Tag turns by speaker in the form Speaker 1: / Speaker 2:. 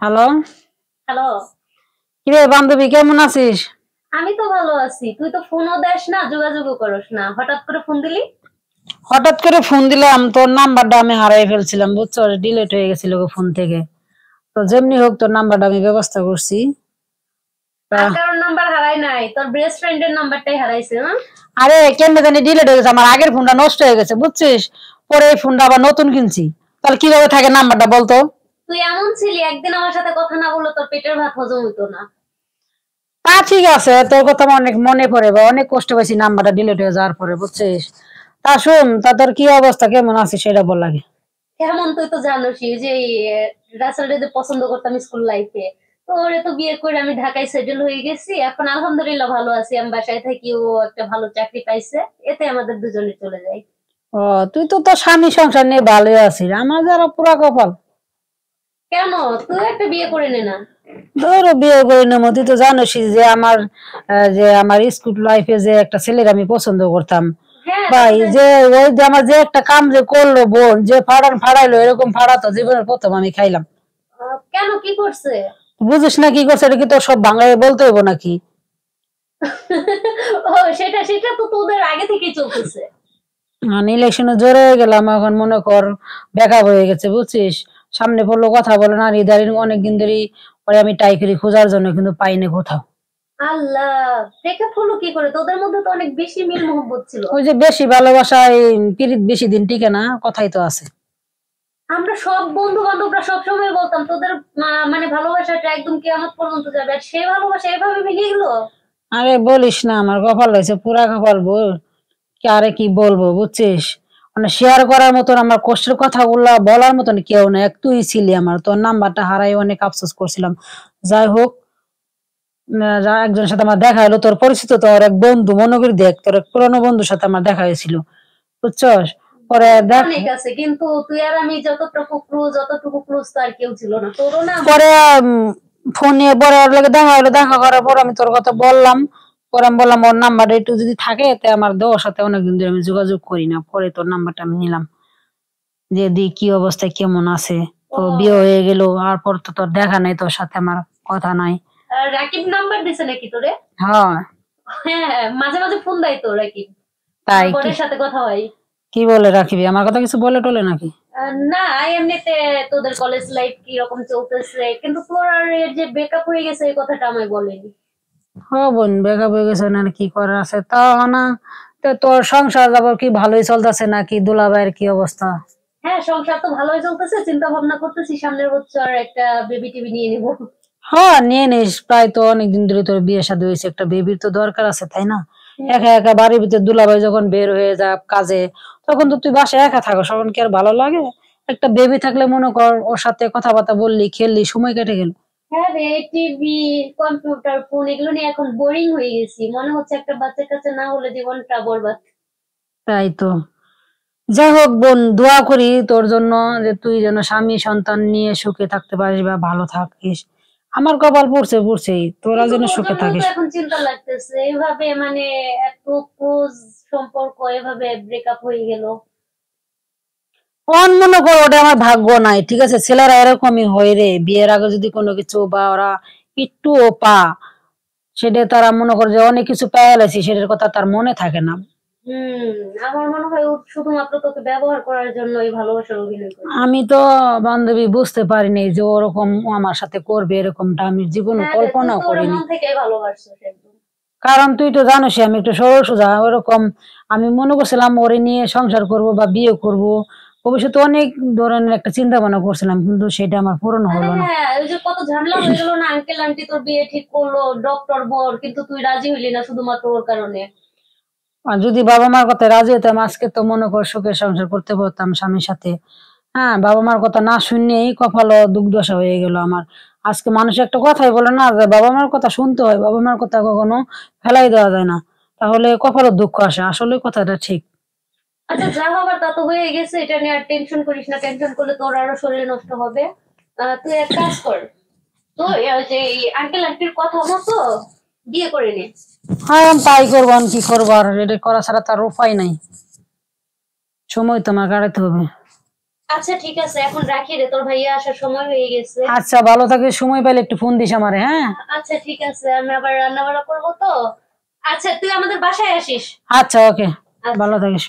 Speaker 1: Hello.
Speaker 2: Hello.
Speaker 1: কিরে বান্ধবী, কেমন আছিস?
Speaker 2: আমি তো ভালো আছি, তুই তো ফোনও দেস না, যোগাযোগও করস না, হঠাৎ করে ফোন দিলি?
Speaker 1: হঠাৎ করে ফোন দিলাম, তোর নাম্বারটা আমি হারাই ফেলছিলাম, বুঝছো, ডিলিট হয়ে গেছিল ফোন থেকে। তো যেমনি হোক তোর নাম্বারটা আমি ব্যবস্থা করছি। তা
Speaker 2: আর কারোর নাম্বার হারাই নাই, তোর বেস্ট ফ্রেন্ডের নাম্বারটাই হারাইছে না?
Speaker 1: আরে কেমনে জানি ডিলিট হয়ে গেছে, আমার আগের ফোনটা নষ্ট হয়ে গেছে বুঝছিস। পরে এই ফোনটা আবার নতুন কিনছি। তাহলে কিভাবে থাকে নাম্বারটা বলতো?
Speaker 2: তুই এমন ছিলি, একদিন আমার সাথে কথা না বললে তোর পেটের ভাত হজম হইতো না।
Speaker 1: তা ঠিক আছে, তোর কথা আমার অনেক মনে পড়ে, বা অনেক কষ্ট পাইছি নাম্বারটা ডিলিট হয়ে যাওয়ার পরে, বুঝছিস। তা শুন, তা তোর কি অবস্থা, কেমন আছিস সেটা বল লাগে।
Speaker 2: কেমন তুই তো জানোসই যে রাসেলকে যে পছন্দ করতাম স্কুল লাইফে, তো ওরে তো বিয়ে করে আমি ঢাকায় সেটেল হয়ে গেছি, এখন আলহামদুলিল্লাহ ভালো আছি, আমি বাসায় থাকি, ও একটা ভালো চাকরি পাইছে, এতে আমাদের দুজনে চলে যায়।
Speaker 1: ও, তুই তো তোর স্বামী সংসার নিয়ে ভালোই আছিস, আমার যারা পুরা কপাল।
Speaker 2: কেন, তুই একটা বিয়ে করে নে না?
Speaker 1: ধরো বিয়ে করে নেবো, তুই তো জানোসই যে আমার স্কুল লাইফে যে একটা ছেলের আমি পছন্দ করতাম।
Speaker 2: হ্যাঁ, তা
Speaker 1: ভাই
Speaker 2: তো জানি।
Speaker 1: যে ওই যে আমার যে একটা কাম যে করলো, বোন যে ফাড়াইলো, এরকম ফাড়াতো জীবনের প্রথম আমি খাইলাম।
Speaker 2: কেন, কি করছে?
Speaker 1: বুঝিস না কি করছে, এটা কি তোর সব বাংলায় বলতে হইব নাকি?
Speaker 2: ও, সেটা সেটা তো তোদের আগে থেকেই চলতেছে।
Speaker 1: মানে ইলেকশনে জোর হয়ে গেলাম, এখন মনে কর বেকআপ হয়ে গেছে বুঝছিস। সামনে পড়লো কথা বলে না, ইদারিং অনেকদিন ধরেই পরে আমি ট্রাই করি খোঁজার জন্য, কিন্তু পাইনি কোথাও।
Speaker 2: আল্লাহ, ব্রেকআপ হলো কি করে? তোদের মধ্যে তো অনেক বেশি মিল মোহব্বত ছিল।
Speaker 1: ওই যে বেশি ভালোবাসা এই পিরিত বেশি দিন টিকে না, কথাই তো আছে।
Speaker 2: আমরা সব বন্ধু বান্ধবরা সব সময় বলতাম তোদের মানে ভালোবাসাটা একদম কিয়ামত পর্যন্ত যাবে, আর সেই ভালোবাসা এভাবে ভেঙে গেলো।
Speaker 1: আরে বলিস না, আমার কপাল হয়েছে পুরা কপাল বল। আরে কি বলবো বুঝছিস, মানে শেয়ার করার মতন আমার কষ্টের কথাগুলা বলার মতন কেউ না, এক তুই ছিলি আমার। তোর নাম্বারটা হারাই অনেক আফসোস করছিলাম। যাই হোক, একজনের সাথে আমার দেখা হলো, তোর পরিচিত, তোর এক বন্ধু, মনে করি দেখ তোর এক পুরনো বন্ধুর সাথে আমার দেখা হয়েছিল, বুঝছস। পরে
Speaker 2: বন্ধু তো
Speaker 1: দেখ,
Speaker 2: অনেক আছে, কিন্তু তুই আর আমি যতটুকু ক্লোজ তো আর কেউ ছিল না, তোরও না আমার।
Speaker 1: পরে ফোনে পরে ওর লগে দেখা হলো, দেখা করার পর আমি তোর কথা বললাম। পরে আমি বললাম ওর নাম্বারটা একটু যদি থাকে, এতে আমার ওর সাথে অনেকদিন ধরে আমি যোগাযোগ করি না, পরে তোর নাম্বারটা আমি নিলাম, যে দি কি অবস্থায় কেমন আছে। তো বিয়ে
Speaker 2: ও,
Speaker 1: হয়ে গেল, আর পর তো তোর দেখা নাই, তোর সাথে আমার কথা নাই।
Speaker 2: রাকিব নাম্বার দিছে নাকি তোরে?
Speaker 1: হ্যাঁ।
Speaker 2: হ্যাঁ, হ্যাঁ, মাঝে মাঝে ফোন দেয় তো রাকিব, আমার
Speaker 1: তাই কি?
Speaker 2: বরের সাথে কথা হয়।
Speaker 1: কি বলে রাখিবি, আমার কথা কিছু বলে টলে নাকি?
Speaker 2: না, এমনিতে তোদের কলেজ লাইফ কি রকম চলতেছে, কিন্তু তোর আর এর যে ব্রেকআপ হয়ে গেছে এই কথাটা আমায় বলেনি।
Speaker 1: হ বোন, বেগা বয়ে গেছে না, কি করার আছে তা না। তো তোর সংসার যাবার কি ভালোই চলতেছে নাকি, দুলাভাইয়ের কি অবস্থা?
Speaker 2: হ্যাঁ, সংসার তো ভালোই চলতেছে, চিন্তা ভাবনা করতেছি সামনের বছর একটা বেবি টিভি নিয়ে নিবো।
Speaker 1: হ্যাঁ নিয়ে নিস, প্রায় তো অনেকদিন ধরে তোর বিয়ে শাদী হয়েছে, একটা বেবির তো দরকার আছে তাই না? একা একা বাড়ির ভিতরে দুলাভাই যখন বের হয়ে যা কাজে, তখন তো তুই বাসায় একা থাকো, তখন কি আর ভালো লাগে? একটা বেবি থাকলে মনে কর ওর সাথে কথাবার্তা বললি, খেললি, সময় কেটে গেল।
Speaker 2: হ্যাঁ রে, টিভি, কম্পিউটার, ফোন এগুলো নিয়ে এখন বোরিং হয়ে গেছি, মনে হচ্ছে একটা বাচ্চা কাচ্চা না হলে জীবনটা বরবাদ।
Speaker 1: তাই তো। যাই হোক বোন, দোয়া করি তোর জন্য, যে তুই যেন স্বামী সন্তান নিয়ে সুখে থাকতে পারিস বা ভালো থাকিস। আমার কপাল পড়ছে পড়ছেই, তোরা
Speaker 2: কিন্তু
Speaker 1: যেন
Speaker 2: তোর
Speaker 1: সুখে
Speaker 2: জন্য তো
Speaker 1: থাকিস।
Speaker 2: এখন চিন্তা লাগতেছে, এভাবে মানে এত ক্লোজ সম্পর্ক এভাবে ব্রেকআপ হয়ে গেল।
Speaker 1: কোন মনে কর ওটা আমার ভাগ্য নাই, ঠিক আছে, ছেলেরা এরকমই হয় রে, বিয়ের আগে যদি কোনো কিছু বা ওরা একটু পা, সেটা তারা মনে করে যে অনেক কিছু পেয়ে গেছি, সেটার কথা তার মনে থাকে না।
Speaker 2: হুম, আমার মনে হয় ও শুধুমাত্র তোকে ব্যবহার করার জন্য এই ভালোবাসার অভিনয় করছে।
Speaker 1: আমি তো বান্ধবী বুঝতে পারিনি যে ওরকম ও আমার সাথে করবে, এরকমটা আমি জীবনে
Speaker 2: হ্যাঁ রে, তুই
Speaker 1: কল্পনাও
Speaker 2: তো ওরে
Speaker 1: করিনি।
Speaker 2: মন থেকে ভালোবাসছিস একদম।
Speaker 1: কারণ তুই তো জানিসই আমি একটু সরল সোজা ওরকম। আমি মনে করছিলাম ওরে নিয়ে সংসার করব বা বিয়ে করব, ভবিষ্যতে অনেক ধরনের একটা চিন্তা ভাবনা করছিলাম, কিন্তু সেটা আমার পূরণ
Speaker 2: আরে
Speaker 1: হলো না।
Speaker 2: হ্যাঁ, ওই যে কত ঝামেলা হয়ে গেল না, আঙ্কেল আন্টি তোর বিয়ে ঠিক করলো, ডক্টর বর, কিন্তু তুই রাজি হইলি না শুধুমাত্র ওর কারণে।
Speaker 1: আর যদি বাবা মার কথা রাজি হতাম, আজকে তো মনে কর সুখে সংসার করতে পারতাম স্বামীর সাথে। হ্যাঁ, বাবা মার কথা না শুনেই কপালে দুর্দশা হয়ে গেল আমার। আজকে মানুষ একটা কথাই বলে না, যে বাবা মার কথা শুনতে হয়, বাবা মার কথা কখনো ফেলাই দেওয়া যায় না, তাহলে কপালে দুঃখ আসে, আসলে কথাটা ঠিক।
Speaker 2: আচ্ছা, যা হবার তা তো হয়ে গেছে, এটা নিয়ে আর টেনশন করিস না, টেনশন করলে তোর আরো শরীর নষ্ট হবে। তুই এক কাজ কর, তো ওই যে আঙ্কেল আন্টির কথা মতো বিয়ে করে নে।
Speaker 1: হ্যাঁ আমি তাই করবো, আমি কি করবো, আর এটা করা ছাড়া তার উপায় নাই, সময় তো আমার কাটাতে হবে।
Speaker 2: আচ্ছা ঠিক আছে, এখন রাখি রে, তোর ভাইয়া আসার সময় হয়ে গেছে।
Speaker 1: আচ্ছা ভালো থাকিস, সময় পেলে একটু ফোন দিস আমারে, হ্যাঁ?
Speaker 2: আচ্ছা ঠিক আছে, আমি আবার রান্না বান্না করবো তো। আচ্ছা তুই আমাদের বাসায় আসিস।
Speaker 1: আচ্ছা ওকে,
Speaker 2: আচ্ছা।
Speaker 1: ভালো থাকিস।